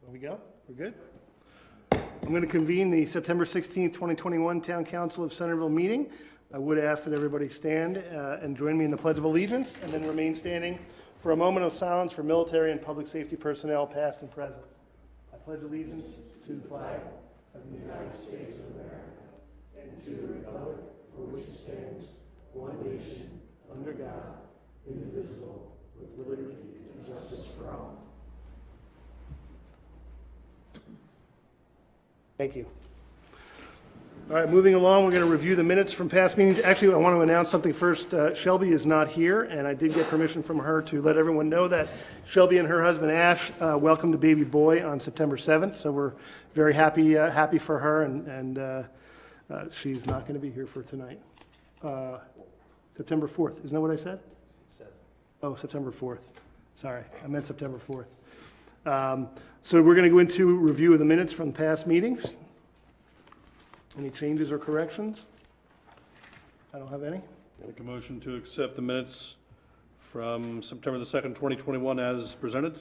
There we go. We're good. I'm going to convene the September 16th, 2021 Town Council of Centerville meeting. I would ask that everybody stand and join me in the Pledge of Allegiance, and then remain standing for a moment of silence for military and public safety personnel, past and present. I pledge allegiance to the flag of the United States of America and to the republic for which it stands, one nation, under God, indivisible, with liberty and justice for all. Thank you. All right, moving along, we're going to review the minutes from past meetings. Actually, I want to announce something first. Shelby is not here, and I did get permission from her to let everyone know that Shelby and her husband Ash welcomed a baby boy on September 7th. So we're very happy for her, and she's not going to be here for tonight. September 4th, isn't that what I said? Oh, September 4th. Sorry, I meant September 4th. So we're going to go into review of the minutes from past meetings. Any changes or corrections? I don't have any. Make a motion to accept the minutes from September the 2nd, 2021 as presented.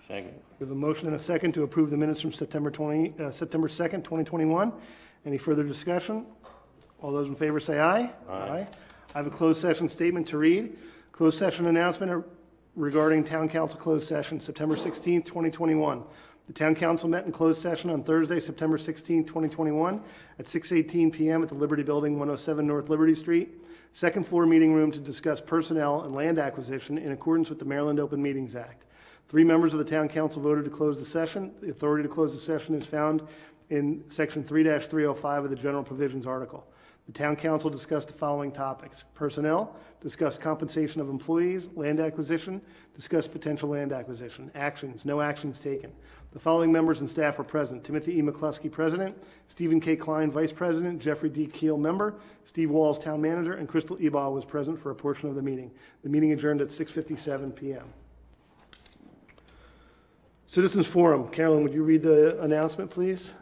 Second. We have a motion and a second to approve the minutes from September 2nd, 2021. Any further discussion? All those in favor say aye. Aye. I have a closed session statement to read. Closed session announcement regarding Town Council closed session, September 16th, 2021. The Town Council met in closed session on Thursday, September 16th, 2021 at 6:18 p.m. at the Liberty Building, 107 North Liberty Street, second floor meeting room, to discuss personnel and land acquisition in accordance with the Maryland Open Meetings Act. 3 members of the Town Council voted to close the session. The authority to close the session is found in Section 3-305 of the General Provisions article. The Town Council discussed the following topics: personnel, discussed compensation of employees; land acquisition, discussed potential land acquisition; actions, no actions taken. The following members and staff were present: Timothy E. McCluskey, President; Stephen K. Klein, Vice President; Jeffrey D. Keel, Member; Steve Walls, Town Manager; and Crystal Ebaugh was present for a portion of the meeting. The meeting adjourned at 6:57 p.m. Citizens Forum. Carolyn, would you read the announcement, please?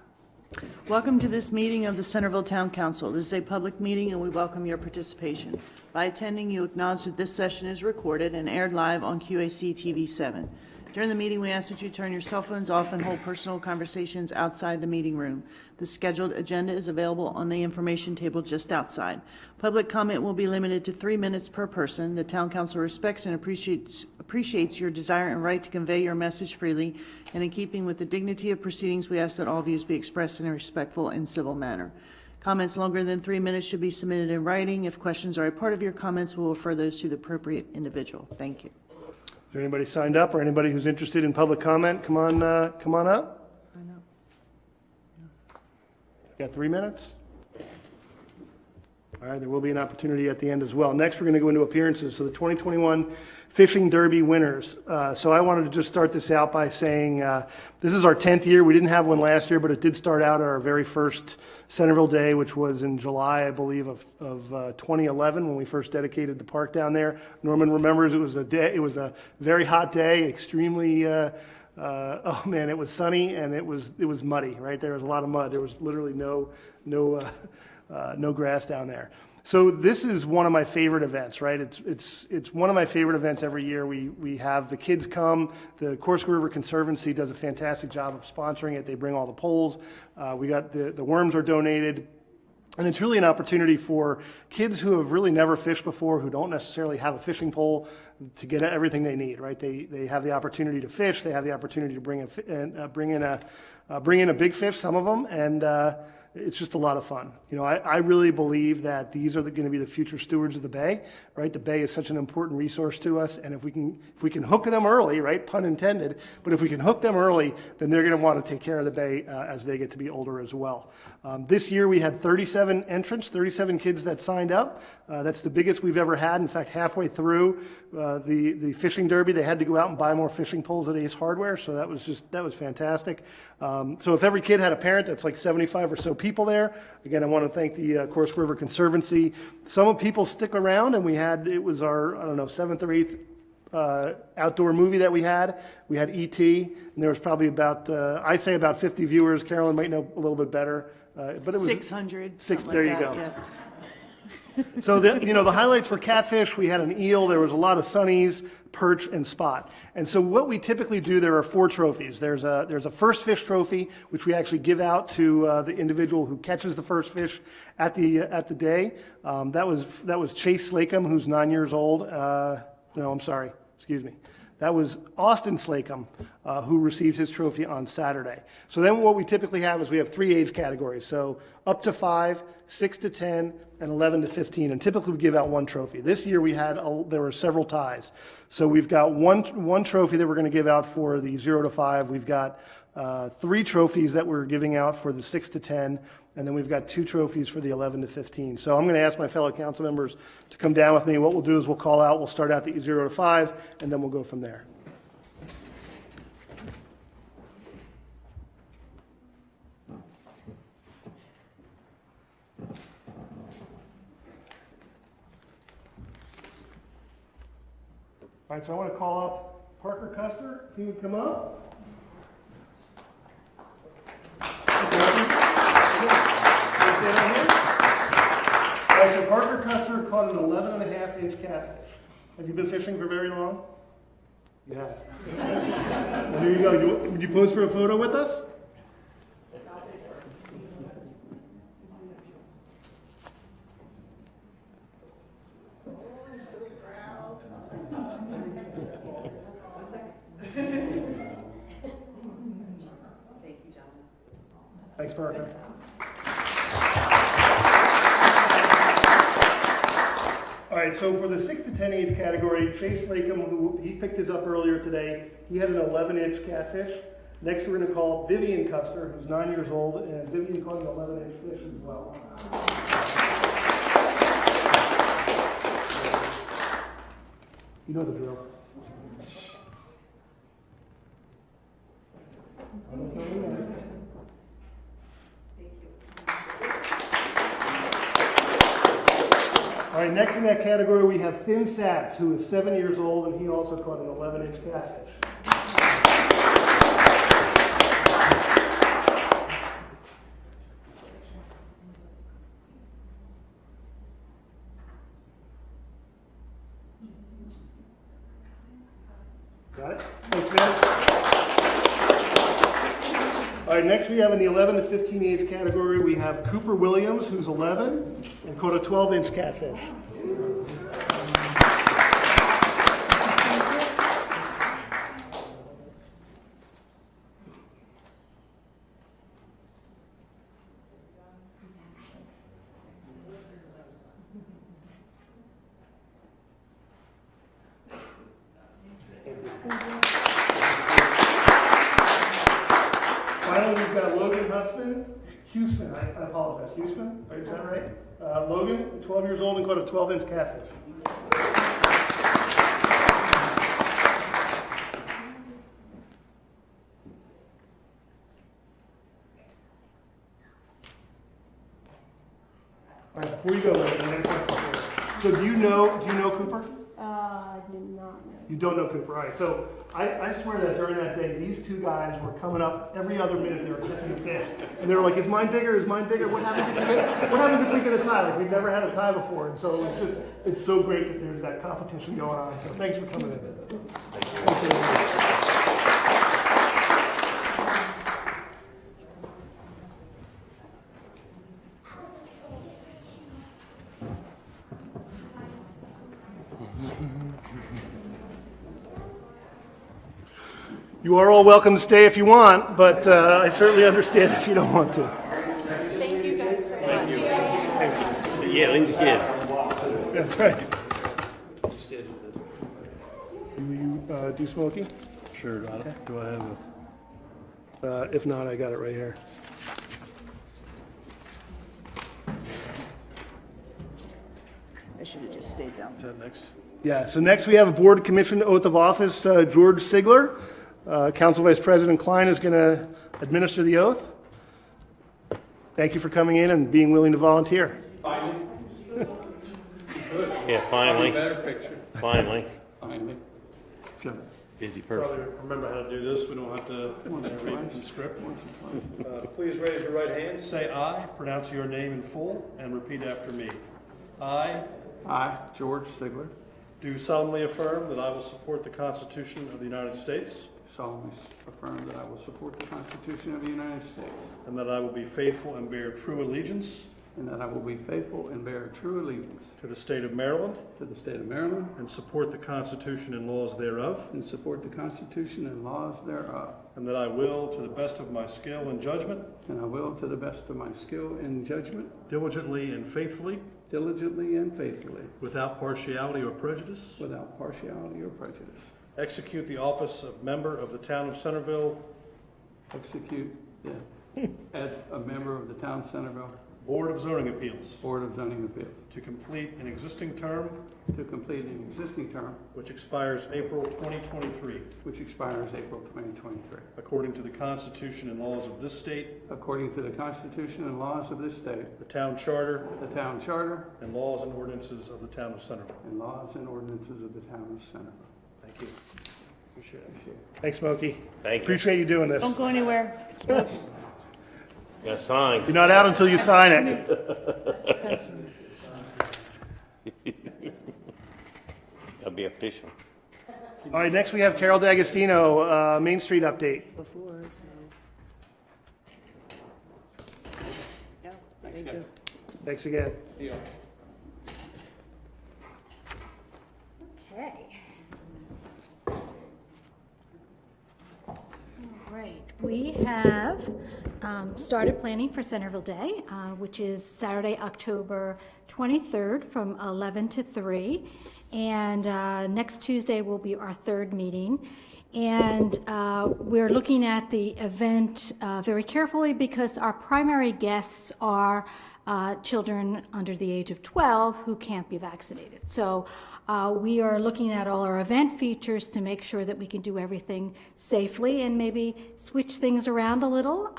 Welcome to this meeting of the Centerville Town Council. This is a public meeting and we welcome your participation. By attending, you acknowledge that this session is recorded and aired live on QAC TV 7. During the meeting, we ask that you turn your cell phones off and hold personal conversations outside the meeting room. The scheduled agenda is available on the information table just outside. Public comment will be limited to 3 minutes per person. The Town Council respects and appreciates your desire and right to convey your message freely, and in keeping with the dignity of proceedings, we ask that all views be expressed in a respectful and civil manner. Comments longer than 3 minutes should be submitted in writing. If questions are a part of your comments, we'll refer those to the appropriate individual. Thank you. Is there anybody signed up, or anybody who's interested in public comment? Come on up. I know. Got 3 minutes? All right, there will be an opportunity at the end as well. Next, we're going to go into appearances. So the 2021 Fishing Derby winners. So I wanted to just start this out by saying this is our 10th year. We didn't have one last year, but it did start out at our very first Centerville Day, which was in July, I believe, of 2011 when we first dedicated the park down there. Norman remembers it was a very hot day, extremely oh man, it was sunny and it was muddy, right? There was a lot of mud. There was literally no grass down there. So this is one of my favorite events, right? It's one of my favorite events every year. We have the kids come. The Corsica River Conservancy does a fantastic job of sponsoring it. They bring all the poles. We got the worms are donated. And it's really an opportunity for kids who have really never fished before, who don't necessarily have a fishing pole, to get everything they need, right? They have the opportunity to fish. They have the opportunity to bring in a big fish, some of them, and it's just a lot of fun. You know, I really believe that these are going to be the future stewards of the bay, right? The bay is such an important resource to us, and if we can hook them early, right, pun intended, but if we can hook them early, then they're going to want to take care of the bay as they get to be older as well. This year we had 37 entrants, 37 kids that signed up. That's the biggest we've ever had. In fact, halfway through the fishing derby, they had to go out and buy more fishing poles at Ace Hardware, so that was fantastic. So if every kid had a parent, that's like 75 or so people there. Again, I want to thank the Corsica River Conservancy. Some people stick around, and it was our, I don't know, 7th or 8th outdoor movie that we had. We had E.T., and there was probably about, I'd say about 50 viewers. Carolyn might know a little bit better. But it was 600. There you like go. that, So the highlights were catfish, we had an eel, there was a lot of sunnies, perch, and spot. And so what we typically do, there are 4 trophies. There's a first fish trophy, which we actually give out to the individual who catches the first fish at the day. That was Chase Slacum, who's 9 years old. No, I'm sorry, excuse me. That was Austin Slacum, who received his trophy on Saturday. So then what we typically have is we have 3 age categories. So up to 5, 6 to 10, and 11 to 15. And typically we give out 1 trophy. This year there were several ties. So we've got one trophy that we're going to give out for the 0 to 5. We've got 3 trophies that we're giving out for the 6 to 10. And then we've got 2 trophies for the 11 to 15. So I'm going to ask my fellow council members to come down with me. What we'll do is we'll call out, we'll start out the 0 to 5, and then we'll go from there. All right, so I want to call up Parker Custer, if he would come up. All right, so Parker Custer caught an 11.5-inch catfish. Have you been fishing for very long? You have. Well, here you go. Would you pose for a photo with us? Thanks, Parker. All right, so for the 6 to 10 age category, Chase Slacum, he picked his up earlier today. He had an 11-inch catfish. Next, we're going to call Vivian Custer, who's 9 years old, and Vivian caught an 11-inch fish as well. You know the drill. All right, next in that category, we have Finn Satz, who is 7 years old, and he also caught an 11-inch catfish. Got it? Thanks, Finn. All right, next we have in the 11 to 15 age category, we have Cooper Williams, who's 11, and caught a 12-inch catfish. Finally, we've got Logan Houston, I apologize, Houston, right, is that right? Logan, 12 years old and caught a 12-inch catfish. All right, before you go, Logan, I have a question for you. So do you know Cooper? I did not know. You don't know Cooper, all right. So I swear that during that day, these 2 guys were coming up every other minute they were catching a fish. And they were like, is mine bigger? Is mine bigger? What happens if we get a tie? Like, we've never had a tie before. And so it's so great that there's that competition going on. So thanks for coming in. Thank you. You are all welcome to stay if you want, but I certainly understand if you don't want to. Thank you guys so much. Yeah, leave the kids. That's right. Do you do smoking? Sure, do I have a... If not, I got it right here. I should have just stayed down. Is that next? Yeah, so next we have a Board Commission Oath of Office, George Sigler. Council Vice President Klein is going to administer the oath. Thank you for coming in and being willing to volunteer. Yeah, finally. Better picture. Finally. Finally. Busy person. Probably remember how to do this. We don't have to read the script. Please raise your right hand, say "I," pronounce your name in full, and repeat after me. I I, George Sigler, do solemnly affirm that I will support the Constitution of the United States solemnly affirm that I will support the Constitution of the United States, and that I will be faithful and bear true allegiance and that I will be faithful and bear true allegiance to the state of Maryland to the state of Maryland and support the Constitution and laws thereof, and support the Constitution and laws thereof, and that I will, to the best of my skill and judgment, and I will, to the best of my skill and judgment, diligently and faithfully, diligently and faithfully, without partiality or prejudice, without partiality or prejudice, execute the office of member of the town of Centerville execute as a member of the town of Centerville Board of Zoning Appeals Board of Zoning Appeals to complete an existing term to complete an existing term which expires April 2023, which expires April 2023, according to the Constitution and laws of this state, according to the Constitution and laws of this state, the town charter, the town charter, and laws and ordinances of the town of Centerville. and laws and ordinances of the town of Centerville. Thank you. Appreciate it. Thanks, Smokey. Thank you. Appreciate you doing this. Don't go anywhere. Smoke. Got a sign. You're not out until you sign it. That'll be official. All right, next we have Carol D'Agostino, Main Street update. Thank you. Thanks again. Okay. All right, we have started planning for Centerville Day, which is Saturday, October 23rd from 11 to 3. And next Tuesday will be our third meeting. And we're looking at the event very carefully because our primary guests are children under the age of 12 who can't be vaccinated. So we are looking at all our event features to make sure that we can do everything safely and maybe switch things around a little.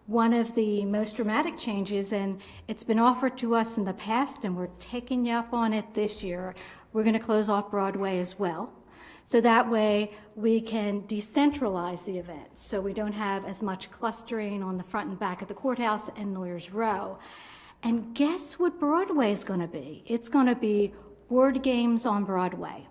One of the most dramatic changes, and it's been offered to us in the past, and we're taking you up on it this year, we're going to close off Broadway as well. So that way we can decentralize the event. So we don't have as much clustering on the front and back of the courthouse and Lawyers Row. And guess what Broadway is going to be? It's going to be word games on Broadway.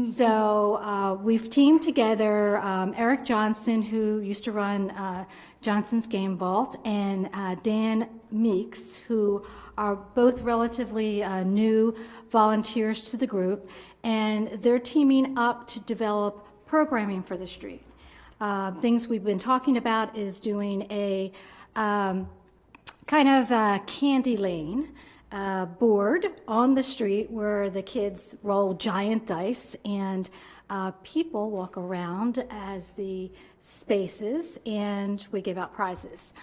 So we've teamed together Eric Johnson, who used to run Johnson's Game Vault, and Dan Meeks, who are both relatively new volunteers to the group, and they're teaming up to develop programming for the street. Things we've been talking about is doing a kind of a candy lane board on the street where the kids roll giant dice and people walk around as the spaces, and we give out prizes.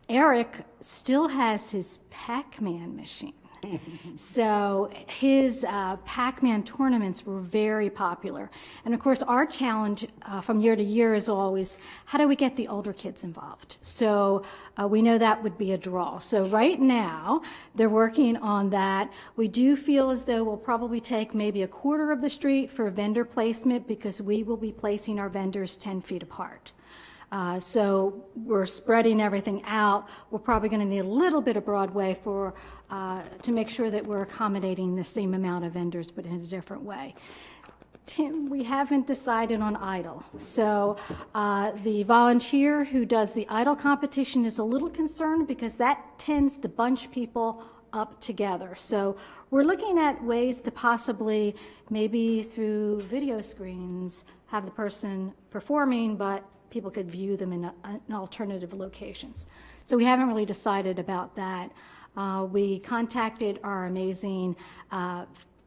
Eric still has his Pac-Man machine. So his Pac-Man tournaments were very popular. And of course, our challenge from year to year is always, how do we get the older kids involved? So we know that would be a draw. So right now, they're working on that. We do feel as though we'll probably take maybe a quarter of the street for vendor placement because we will be placing our vendors 10 feet apart. So we're spreading everything out. We're probably going to need a little bit of Broadway for to make sure that we're accommodating the same amount of vendors, but in a different way. Tim, we haven't decided on idol. So the volunteer who does the idol competition is a little concerned because that tends to bunch people up together. So we're looking at ways to possibly, maybe through video screens, have the person performing, but people could view them in alternative locations. So we haven't really decided about that. We contacted our amazing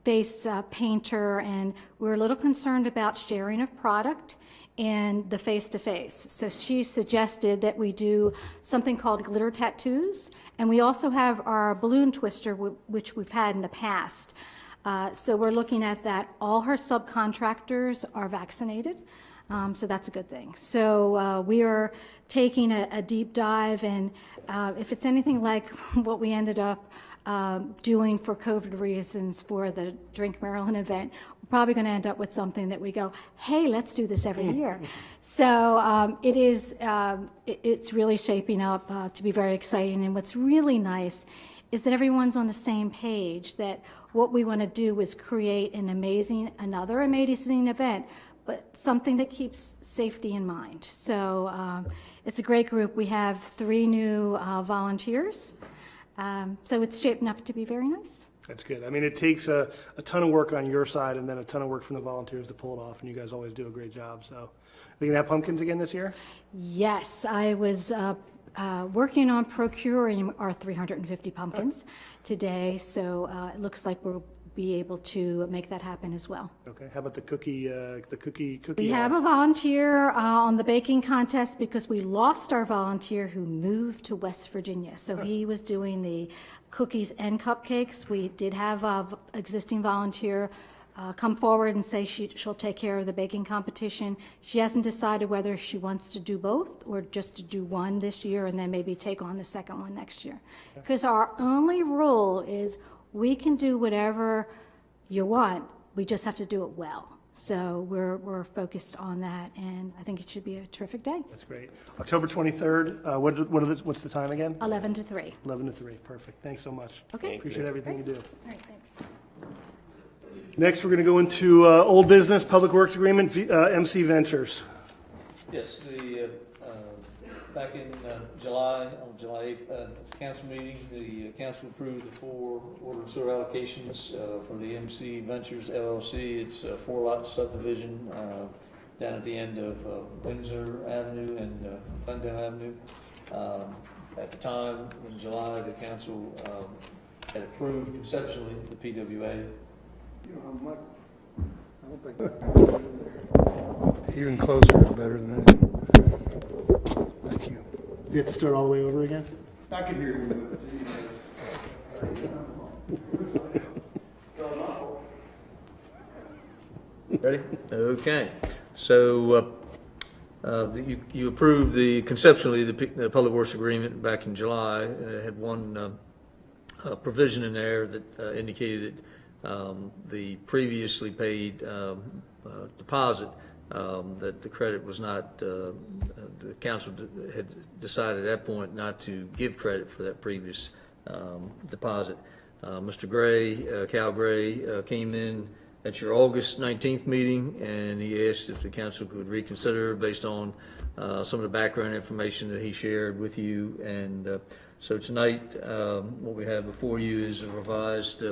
face painter, and we're a little concerned about sharing of product and the face-to-face. So she suggested that we do something called glitter tattoos, and we also have our balloon twister, which we've had in the past. So we're looking at that. All her subcontractors are vaccinated. So that's a good thing. So we are taking a deep dive, and if it's anything like what we ended up doing for COVID reasons for the Drink Maryland event, we're probably going to end up with something that we go, hey, let's do this every year. So it's really shaping up to be very exciting. And what's really nice is that everyone's on the same page, that what we want to do is create another amazing event, but something that keeps safety in mind. So it's a great group. We have 3 new volunteers, so it's shaping up to be very nice. That's good. I mean, it takes a ton of work on your side and then a ton of work from the volunteers to pull it off, and you guys always do a great job. So, are they gonna have pumpkins again this year? Yes, I was working on procuring our 350 pumpkins today, so it looks like we'll be able to make that happen as well. Okay. How about the cookie? We have a volunteer on the baking contest because we lost our volunteer who moved to West Virginia. So he was doing the cookies and cupcakes. We did have an existing volunteer come forward and say she'll take care of the baking competition. She hasn't decided whether she wants to do both or just to do one this year and then maybe take on the second one next year. Because our only rule is we can do whatever you want, we just have to do it well. So we're focused on that, and I think it should be a terrific day. That's great. October 23rd, what's the time again? 11 to 3. 11 to 3, perfect. Thanks so much. Okay. Appreciate everything you do. All right, thanks. Next, we're going to go into old business, Public Works Agreement, MC Ventures. Yes, back in July, on July 8th, council meeting, the council approved the 4 water and sewer allocations for the MC Ventures LLC. It's a 4-lot subdivision down at the end of Windsor Avenue and Glendale Avenue. At the time, in July, the council had approved conceptually the PWA. Even closer is better than anything. Thank you. You have to start all the way over again? I can hear you. Ready? Okay. So you approved conceptually the Public Works Agreement back in July, and it had one provision in there that indicated that the previously paid deposit, that the credit was not, the council had decided at that point not to give credit for that previous deposit. Mr. Gray, Cal Gray, came in at your August 19th meeting, and he asked if the council could reconsider based on some of the background information that he shared with you. And so tonight, what we have before you is a revised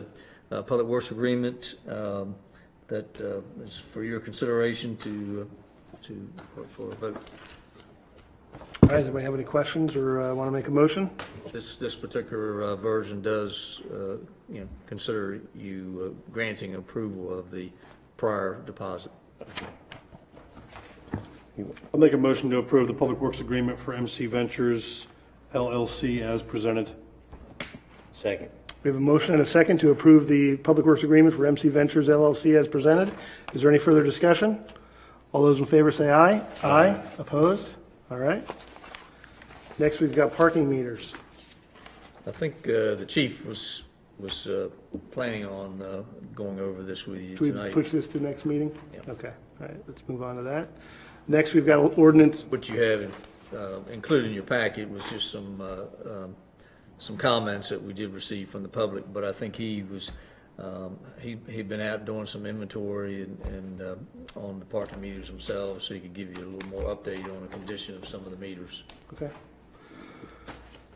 Public Works Agreement that is for your consideration for a vote. All right, anybody have any questions or want to make a motion? This particular version does, consider you granting approval of the prior deposit. I'll make a motion to approve the Public Works Agreement for MC Ventures LLC as presented. Second. We have a motion and a second to approve the Public Works Agreement for MC Ventures LLC as presented. Is there any further discussion? All those in favor say aye. Aye. Opposed? All right. Next, we've got parking meters. I think the chief was planning on going over this with you Do we tonight. push this to next meeting? Yeah. Okay, all right, let's move on to that. Next, we've got ordinance. What you have included in your packet was just some comments that we did receive from the public, but I think he was he'd been out doing some inventory and on the parking meters themselves, so he could give you a little more update on the condition of some of the meters. Okay.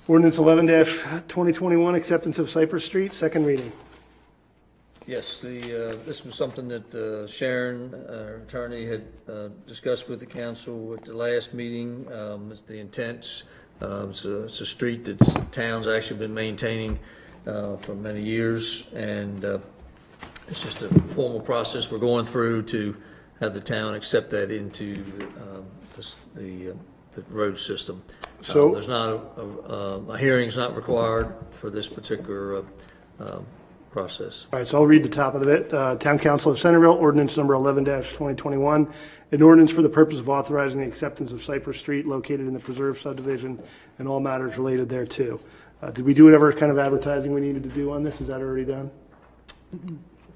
Ordinance 11-2021, acceptance of Cypress Street, second reading. Yes, this was something that Sharon, our attorney, had discussed with the council at the last meeting. The intent, it's a street that the town's actually been maintaining for many years, and it's just a formal process we're going through to have the town accept that into the road system. So there's not a hearing's not required for this particular process. All right, so I'll read the top of it. Town Council of Centerville, ordinance number 11-2021, an ordinance for the purpose of authorizing the acceptance of Cypress Street located in the preserved subdivision and all matters related thereto. Did we do whatever kind of advertising we needed to do on this? Is that already done?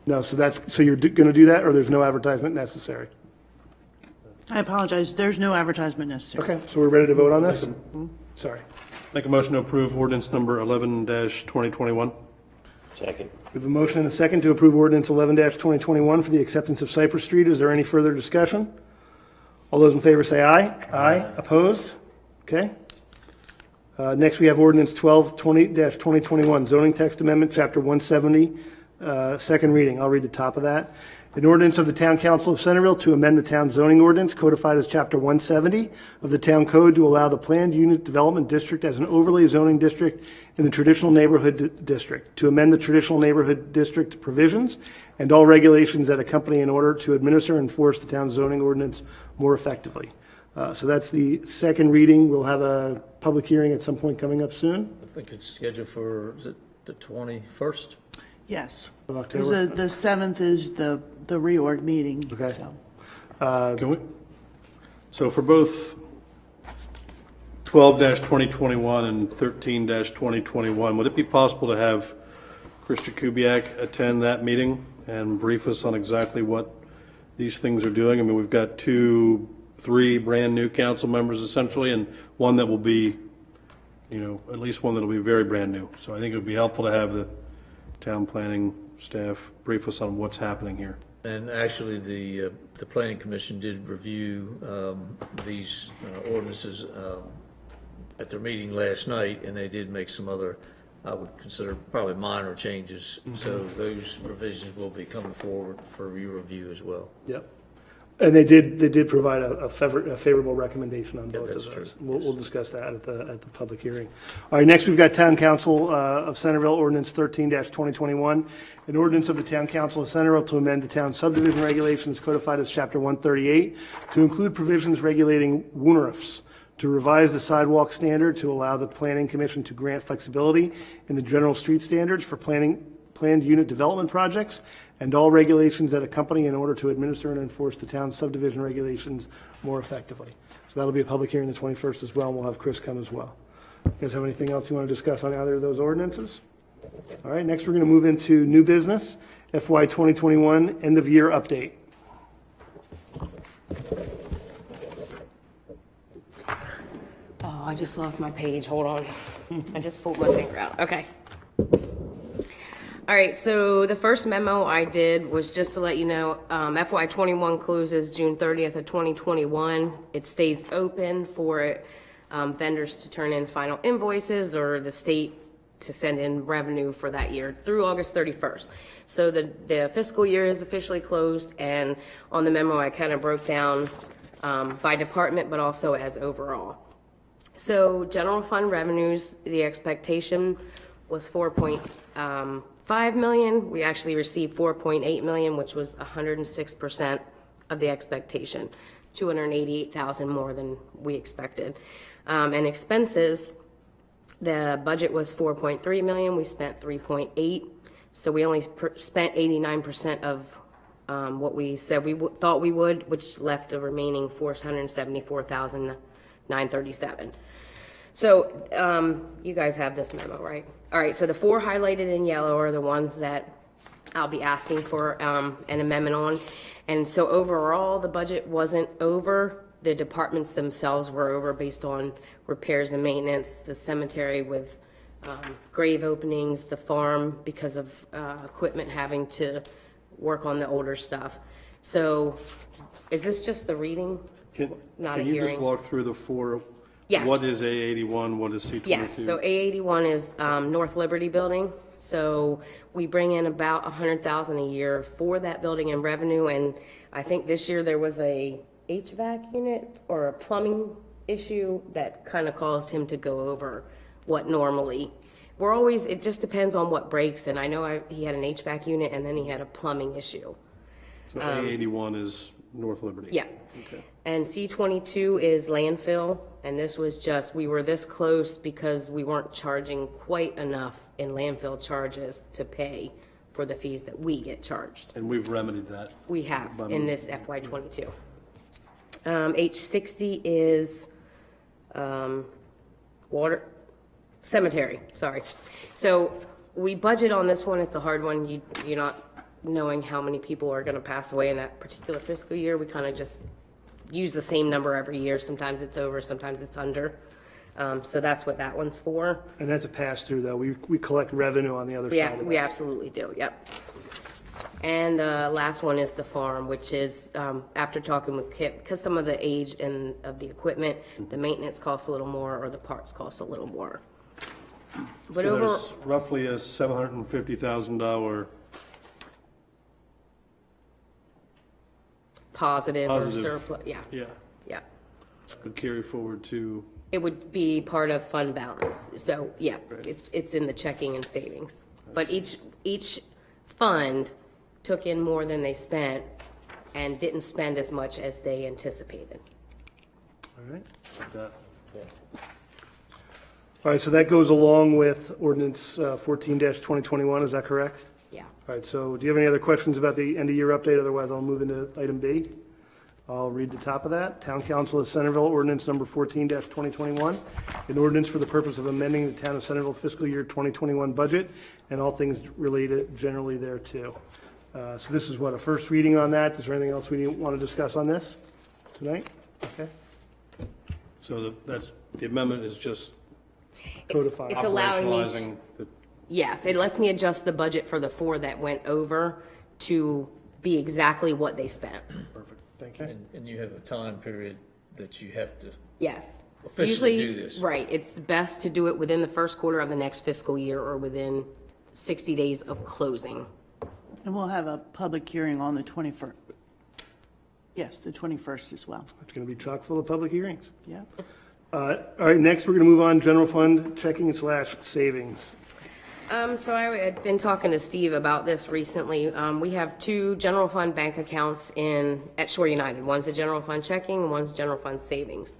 No, so you're going to do that, or there's no advertisement necessary? I apologize, there's no advertisement necessary. Okay, so we're ready to vote on this? Sorry. Make a motion to approve ordinance number 11-2021. Second. We have a motion and a second to approve ordinance 11-2021 for the acceptance of Cypress Street. Is there any further discussion? All those in favor say aye. Aye. Opposed? Okay. Next, we have ordinance 12-2021, zoning text amendment, chapter 170, second reading. I'll read the top of that. An ordinance of the Town Council of Centerville to amend the town zoning ordinance codified as chapter 170 of the town code to allow the planned unit development district as an overlay zoning district in the traditional neighborhood district, to amend the traditional neighborhood district provisions and all regulations that accompany in order to administer and enforce the town's zoning ordinance more effectively. So that's the second reading. We'll have a public hearing at some point coming up soon. I think it's scheduled for, is it the 21st? Yes. Of Because October. the 7th is the reorg meeting, Okay. so. Can we, so for both 12-2021 and 13-2021, would it be possible to have Krista Kubiak attend that meeting and brief us on exactly what these things are doing? I mean, we've got three brand-new council members essentially, and one that will be, at least one that will be very brand-new. So I think it would be helpful to have the town planning staff brief us on what's happening here. And actually, the planning commission did review these ordinances at their meeting last night, and they did make some other, I would consider probably minor changes. So those revisions will be coming forward for your review as well. Yep. And they did provide a favorable recommendation on both of that's those. true. We'll discuss that at the public hearing. All right, next we've got Town Council of Centerville, ordinance 13-2021, an ordinance of the Town Council of Centerville to amend the town subdivision regulations codified as chapter 138 to include provisions regulating wooneriffs, to revise the sidewalk standard to allow the planning commission to grant flexibility in the general street standards for planned unit development projects, and all regulations that accompany in order to administer and enforce the town's subdivision regulations more effectively. So that'll be a public hearing the 21st as well, and we'll have Chris come as well. You guys have anything else you want to discuss on either of those ordinances? All right, next we're going to move into new business, FY 2021 end of year update. Oh, I just lost my page. Hold on. I just pulled my finger out. Okay. All right, so the first memo I did was just to let you know, FY 21 closes June 30th of 2021. It stays open for vendors to turn in final invoices or the state to send in revenue for that year through August 31st. So the fiscal year is officially closed, and on the memo I kind of broke down by department, but also as overall. So general fund revenues, the expectation was 4.5 million. We actually received 4.8 million, which was 106% of the expectation, 288,000 more than we expected. And expenses, the budget was 4.3 million. We spent 3.8. So we only spent 89% of what we said we thought we would, which left a remaining 474,937. So you guys have this memo, right? All right, so the four highlighted in yellow are the ones that I'll be asking for an amendment on. And so overall, the budget wasn't over. The departments themselves were over based on repairs and maintenance, the cemetery with grave openings, the farm because of equipment having to work on the older stuff. So is this just the reading? Not a Can you just hearing? walk through the four? Yes. What is A81, what is C22? Yes, so A81 is North Liberty Building. So we bring in about $100,000 a year for that building in revenue. And I think this year there was a HVAC unit or a plumbing issue that kind of caused him to go over what normally. We're always, it just depends on what breaks. And I know he had an HVAC unit and then he had a plumbing issue. So A81 is North Liberty? Yeah. Okay. And C22 is landfill, and this was just, we were this close because we weren't charging quite enough in landfill charges to pay for the fees that we get charged. And we've remedied that? We have in this FY22. H60 is cemetery, sorry. So we budget on this one, it's a hard one. You're not knowing how many people are gonna pass away in that particular fiscal year. We kind of just use the same number every year. Sometimes it's over, sometimes it's under. So that's what that one's for. And that's a pass-through, though. We collect revenue on the other side of We that. absolutely do, yep. And the last one is the farm, which is, after talking with Kip, because some of the age and of the equipment, the maintenance costs a little more, or the parts cost a little more. But So over, there's roughly a $750,000 positive or Positive. surplus, yeah, yeah, yeah. would carry forward to, It would be part of fund balance, so, yeah, it's in the checking and savings. But each fund took in more than they spent and didn't spend as much as they anticipated. All right. that. All right, so that goes along with ordinance 14-2021, is that correct? Yeah. All right, so do you have any other questions about the end-of-year update? Otherwise, I'll move into item B. I'll read the top of that. Town Council of Centerville, ordinance number 14-2021, an ordinance for the purpose of amending the Town of Centerville fiscal year 2021 budget and all things related generally thereto. So this is what, a first reading on that? Is there anything else we want to discuss on this tonight? Okay. So that's, the amendment is just Codified. It's allowing me, operationalizing the, yes, it lets me adjust the budget for the 4 that went over to be exactly what they spent. perfect, thank you. And you have a time period that you have to, Yes. Officially Usually, do this. right, it's best to do it within the first quarter of the next fiscal year or within 60 days of closing. And we'll have a public hearing on the 21st. Yes, the 21st as well. It's going to be chock full of public hearings. Yeah. All right, next, we're going to move on, general fund checking / savings. So I had been talking to Steve about this recently. We have 2 general fund bank accounts at Shore United. One's a general fund checking, one's general fund savings.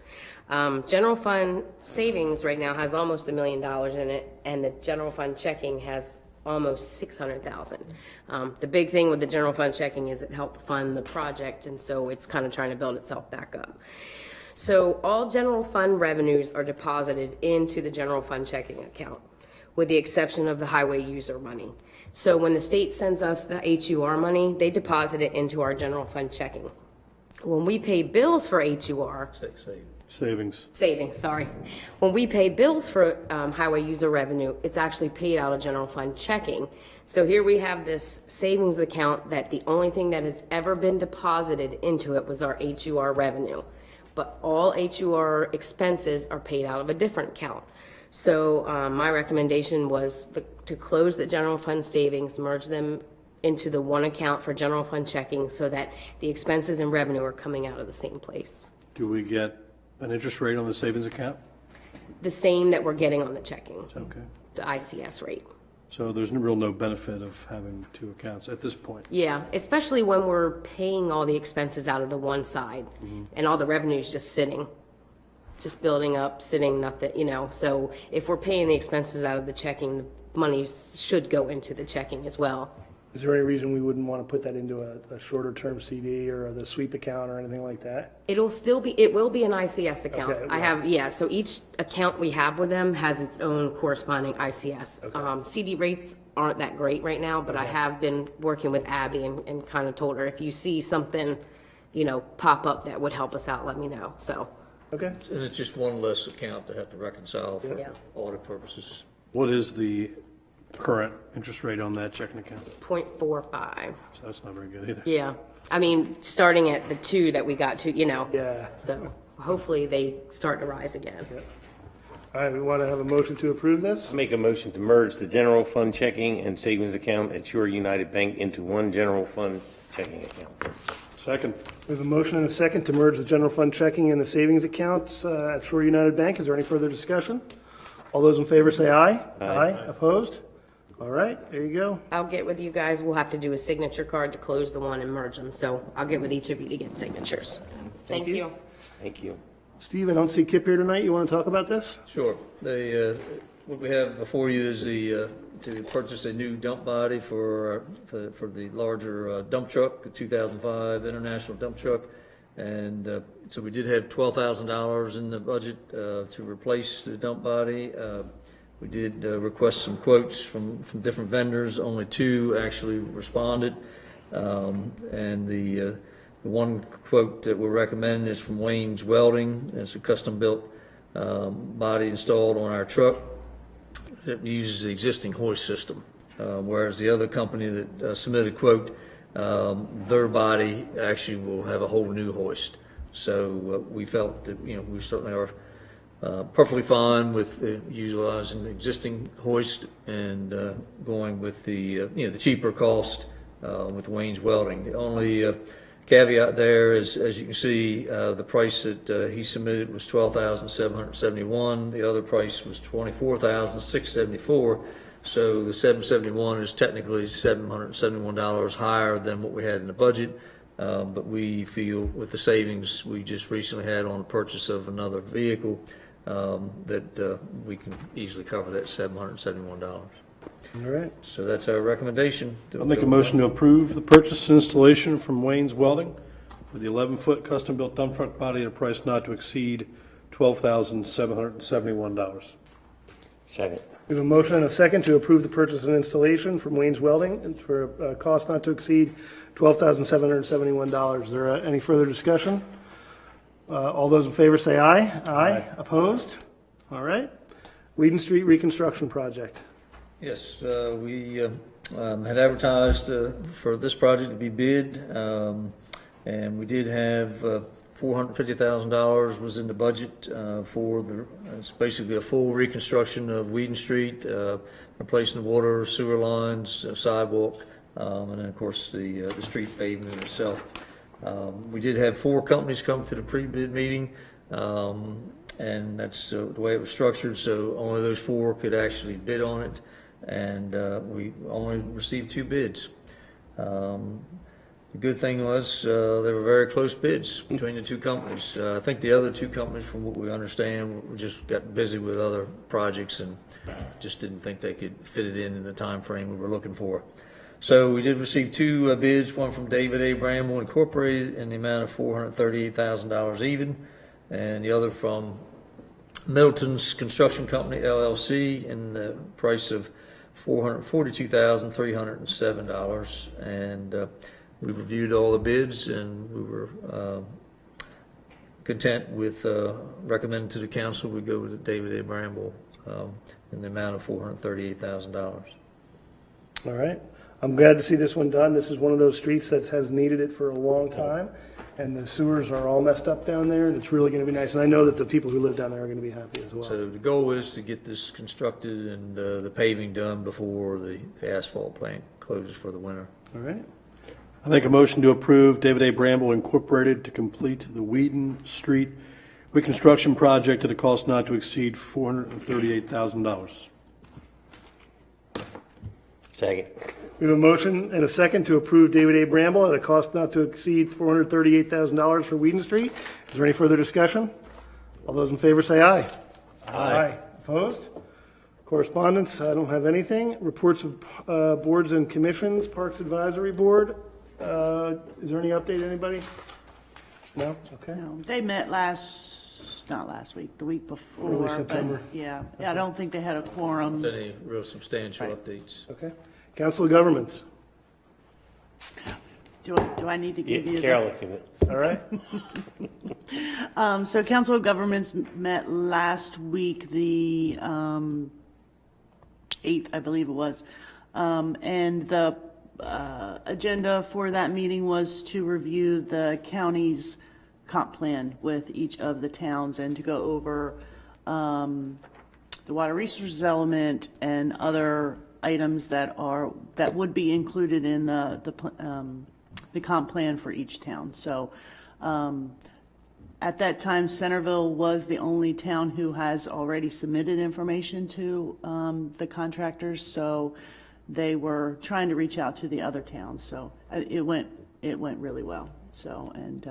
General fund savings right now has almost $1 million in it, and the general fund checking has almost 600,000. The big thing with the general fund checking is it helped fund the project, and so it's kind of trying to build itself back up. So all general fund revenues are deposited into the general fund checking account, with the exception of the highway user money. So when the state sends us the HUR money, they deposit it into our general fund checking. When we pay bills for HUR, savings, sorry. When we pay bills for highway user revenue, it's actually paid out of general fund checking. So here we have this savings account that the only thing that has ever been deposited into it was our HUR revenue. But all HUR expenses are paid out of a different account. So my recommendation was to close the general fund savings, merge them into the one account for general fund checking so that the expenses and revenue are coming out of the same place. Do we get an interest rate on the savings account? The same that we're getting on the checking, Okay. the ICS rate. So there's no benefit of having 2 accounts at this point. Yeah, especially when we're paying all the expenses out of the one side and all the revenue's just sitting, just building up, sitting, nothing, So if we're paying the expenses out of the checking, the money should go into the checking as well. Is there any reason we wouldn't want to put that into a shorter term CD or the sweep account or anything like that? It will be an ICS account. Okay, So each account we have with them has its own corresponding ICS. CD rates aren't that great right now, but I have been working with Abby and kind of told her, if you see something, pop up that would help us out, let me know, so. Okay. and it's just one less account to have to reconcile for Yeah. audit purposes. What is the current interest rate on that checking account? 0.45. So that's not very good either. Yeah, I mean, starting at the 2 that we got to, Yeah. So hopefully they start to rise again. All right, we want to have a motion to approve this? Make a motion to merge the general fund checking and savings account at Shore United Bank into one general fund checking account. Second, We have a motion and a second to merge the general fund checking and the savings accounts at Shore United Bank. Is there any further discussion? All those in favor say aye. Aye. Opposed? All right, there you go. I'll get with you guys, we'll have to do a signature card to close the one and merge them, so I'll get with each of you to get signatures. Thank you. Thank you. Steve, I don't see Kip here tonight. You want to talk about this? Sure. What we have before you is to purchase a new dump body for the larger dump truck, the 2005 International dump truck. And so we did have $12,000 in the budget to replace the dump body. We did request some quotes from different vendors. Only 2 actually responded. And the one quote that we're recommending is from Wayne's Welding. It's a custom-built body installed on our truck. It uses the existing hoist system, whereas the other company that submitted a quote, their body actually will have a whole new hoist. So we felt that, we certainly are perfectly fine with utilizing the existing hoist and going with the the cheaper cost with Wayne's Welding. The only caveat there is, as you can see, the price that he submitted was $12,771. The other price was $24,674. So the $771 is technically $771 higher than what we had in the budget. But we feel with the savings we just recently had on the purchase of another vehicle, that we can easily cover that $771. All right. So that's our recommendation. I'll make a motion to approve the purchase and installation from Wayne's Welding for the 11-foot custom-built dump truck body at a price not to exceed $12,771. Second. We have a motion and a second to approve the purchase and installation from Wayne's Welding and for a cost not to exceed $12,771. Is there any further discussion? All those in favor say aye. Aye. Opposed? All right. Whedon Street Reconstruction Project. Yes, we had advertised for this project to be bid, and we did have $450,000 was in the budget for it's basically a full reconstruction of Whedon Street, replacing the water, sewer lines, sidewalk, and then of course the street pavement itself. We did have 4 companies come to the pre-bid meeting, and that's the way it was structured, so only those 4 could actually bid on it, and we only received 2 bids. The good thing was they were very close bids between the 2 companies. I think the other 2 companies, from what we understand, just got busy with other projects and just didn't think they could fit it in the time frame we were looking for. So we did receive 2 bids, one from David A. Bramble Incorporated in the amount of $438,000 even, and the other from Middleton's Construction Company LLC in the price of $442,307. And we reviewed all the bids and we were content with recommending to the council we go with David A. Bramble in the amount of $438,000. All right. I'm glad to see this one done. This is one of those streets that has needed it for a long time, and the sewers are all messed up down there, and it's really going to be nice. And I know that the people who live down there are going to be happy as well. So the goal is to get this constructed and the paving done before the asphalt plant closes for the winter. All right. I make a motion to approve David A. Bramble Incorporated to complete the Whedon Street reconstruction project at a cost not to exceed $438,000. Second. We have a motion and a second to approve David A. Bramble at a cost not to exceed $438,000 for Whedon Street. Is there any further discussion? All those in favor say aye. Aye. Opposed? Correspondence, I don't have anything. Reports of boards and commissions, Parks Advisory Board. Is there any update, anybody? No? Okay. No, they met not last week, the week before. Early but September. Yeah, I don't think they had a quorum. Any real substantial Right. updates? Okay. Council of Governments. Do I need to give you the? Carol, give it. All right. So Council of Governments met last week, the 8th, I believe it was. And the agenda for that meeting was to review the county's comp plan with each of the towns and to go over the water resources element and other items that would be included in the comp plan for each town. So at that time, Centerville was the only town who has already submitted information to the contractors. So they were trying to reach out to the other towns. So it went really well. So and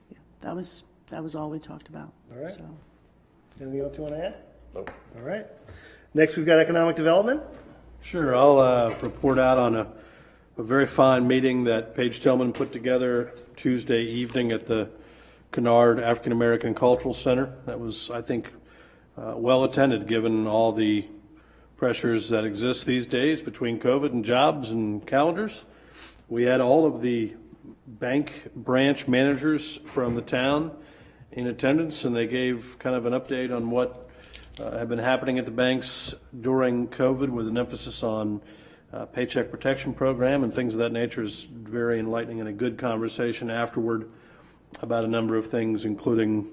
yeah, that was all we talked about. All right. So. Anything else you want to add? Nope. All right. Next, we've got Economic Development. Sure, I'll report out on a very fine meeting that Paige Tillman put together Tuesday evening at the Kennard African American Cultural Center. That was, I think, well attended given all the pressures that exist these days between COVID and jobs and calendars. We had all of the bank branch managers from the town in attendance, and they gave kind of an update on what had been happening at the banks during COVID, with an emphasis on paycheck protection program and things of that nature. Is very enlightening, and a good conversation afterward about a number of things, including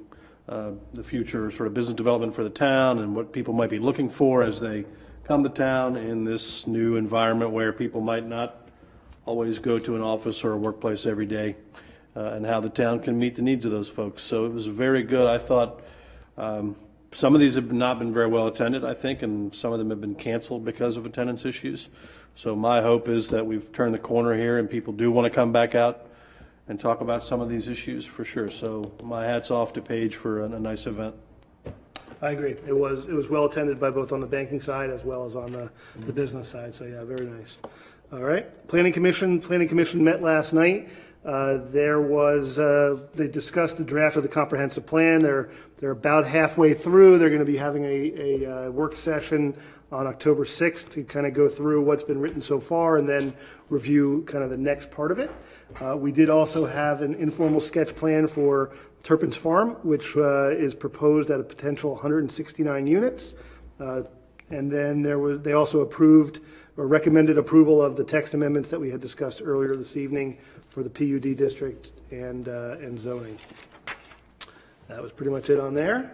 the future sort of business development for the town and what people might be looking for as they come to town in this new environment where people might not always go to an office or a workplace every day, and how the town can meet the needs of those folks. So it was very good. I thought some of these have not been very well attended, I think, and some of them have been canceled because of attendance issues. So my hope is that we've turned the corner here and people do want to come back out and talk about some of these issues for sure. So my hat's off to Paige for a nice event. I agree. It was well attended by both on the banking side as well as on the business side. So yeah, very nice. All right. Planning Commission met last night. They discussed the draft of the comprehensive plan. They're about halfway through. They're going to be having a work session on October 6th to kind of go through what's been written so far and then review kind of the next part of it. We did also have an informal sketch plan for Turpin's Farm, which is proposed at a potential 169 units. And then they also approved or recommended approval of the text amendments that we had discussed earlier this evening for the PUD district and zoning. That was pretty much it on there.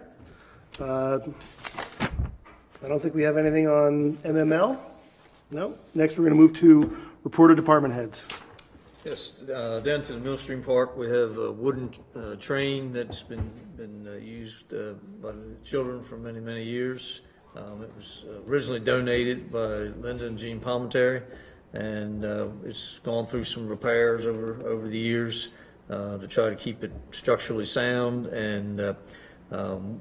I don't think we have anything on MML. No. Next, we're going to move to report of department heads. Yes, down to the Millstream Park, we have a wooden train that's been used by the children for many, many years. It was originally donated by Linda and Gene Palmentary, and it's gone through some repairs over the years to try to keep it structurally sound, and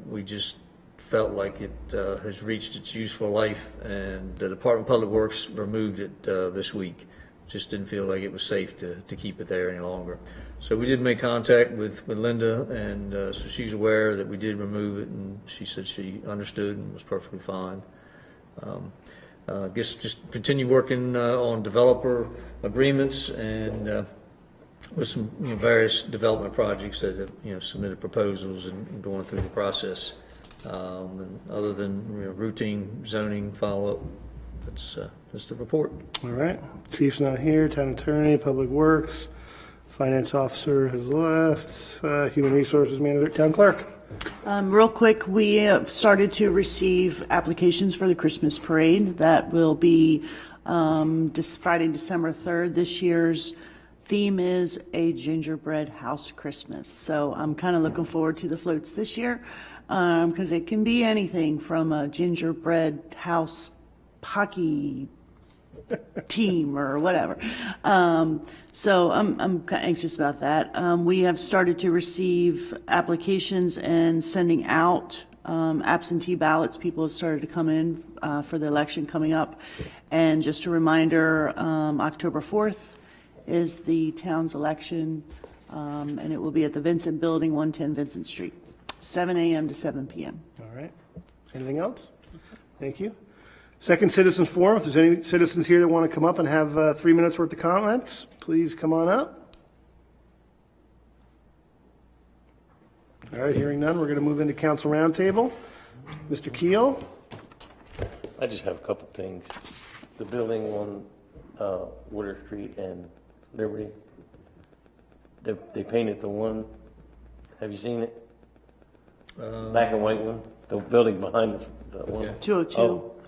we just felt like it has reached its useful life, and the Department of Public Works removed it this week. Just didn't feel like it was safe to keep it there any longer. So we did make contact with Linda, and so she's aware that we did remove it, and she said she understood and was perfectly fine. I guess just continue working on developer agreements and with some various development projects that have submitted proposals and going through the process. And other than routine zoning follow-up, that's the report. All right. Chief's not here. Town attorney, public works, finance officer has left, human resources manager, town clerk. Real quick, we have started to receive applications for the Christmas parade. That will be Friday, December 3rd. This year's theme is a gingerbread house Christmas. So I'm kind of looking forward to the floats this year because it can be anything from a gingerbread house hockey team or whatever. So I'm kind of anxious about that. We have started to receive applications and sending out absentee ballots. People have started to come in for the election coming up. And just a reminder, October 4th is the town's election, and it will be at the Vincent Building, 110 Vincent Street, 7 a.m. to 7 p.m. All right. Anything else? Thank you. Second citizens forum. If there's any citizens here that want to come up and have 3 minutes worth of comments, please come on up. All right, hearing none, we're going to move into council roundtable. Mr. Keel. I just have a couple things. The building on Water Street and Liberty, they painted the one, have you seen it? Black and white one, the building behind the one. Yeah.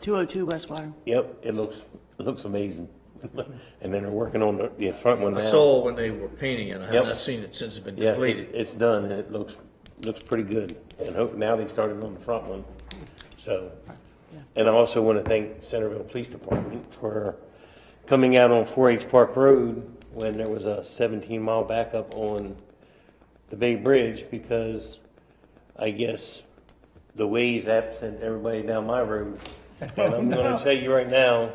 202 Westwater. Yep, it looks amazing. And then they're working on the front one now. I saw when they were painting it. I have Yep. not seen it since it's been Yes, completed. it's done, and it looks pretty good. And now they started on the front one, so. And I also want to thank Centerville Police Department for coming out on 4H Park Road when there was a 17-mile backup on the Bay Bridge, because I guess the Waze app sent everybody down my road. And I'm going to tell you right now,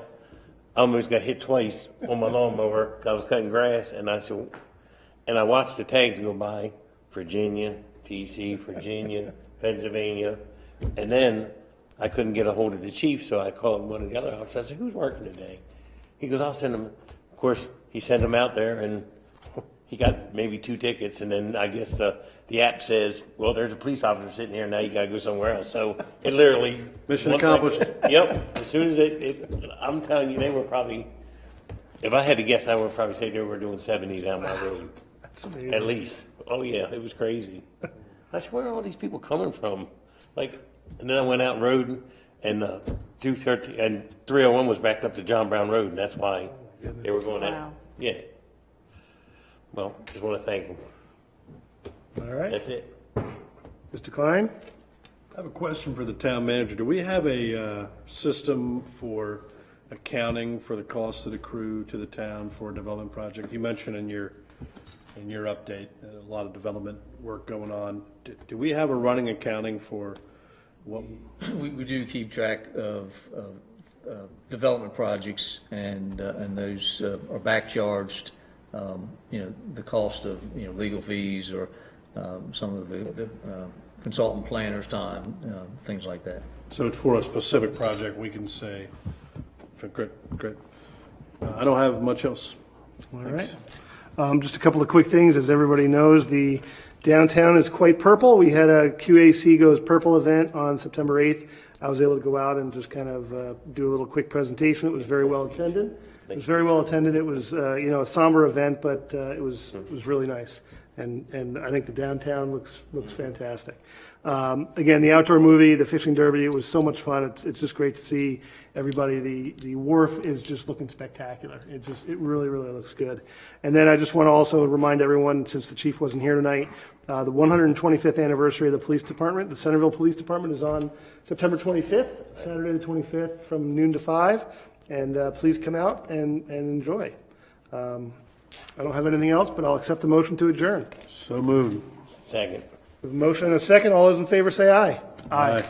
I almost got hit twice on my lawnmower. I was cutting grass, and I watched the tags go by: Virginia, DC, Virginia, Pennsylvania, and then I couldn't get a hold of the chief, so I called one of the other officers. I said, "Who's working today?" He goes, "I'll send them." Of course, he sent them out there, and he got maybe 2 tickets, and then I guess the app says, well, there's a police officer sitting here, now you gotta go somewhere else. So it literally. Mission once I- accomplished. Yep, as soon as I'm telling you, they were probably, if I had to guess, I would probably say they were doing 70 down my road. At least. Oh, yeah, it was crazy. I said, where are all these people coming from? Like, and then I went out and rode, and 213 and 301 was backed up to John Brown Road, and that's why they were going out. Wow. Yeah. Well, just want to thank them. All right. That's it. Mr. Klein? I have a question for the town manager. Do we have a system for accounting for the costs that accrue to the town for a development project? You mentioned in your update, a lot of development work going on. Do we have a running accounting for what? We do keep track of development projects, and those are back charged, the cost of, legal fees or some of the consultant planner's time, things like that. So it's for a specific project, we can say, great. I don't have much else. All right. Just a couple of quick things. As everybody knows, the downtown is quite purple. We had a QAC Goes Purple event on September 8th. I was able to go out and just kind of do a little quick presentation. It was very well attended. It was, a somber event, but it was really nice. And I think the downtown looks fantastic. Again, the outdoor movie, the fishing derby, it was so much fun. It's just great to see everybody. The wharf is just looking spectacular. It really looks good. And then I just want to also remind everyone, since the chief wasn't here tonight, the 125th anniversary of the police department, the Centerville Police Department, is on September 25th, Saturday the 25th, from noon to 5. And please come out and enjoy. I don't have anything else, but I'll accept the motion to adjourn. So moved. Second. With a motion and a second, all those in favor say aye. Aye.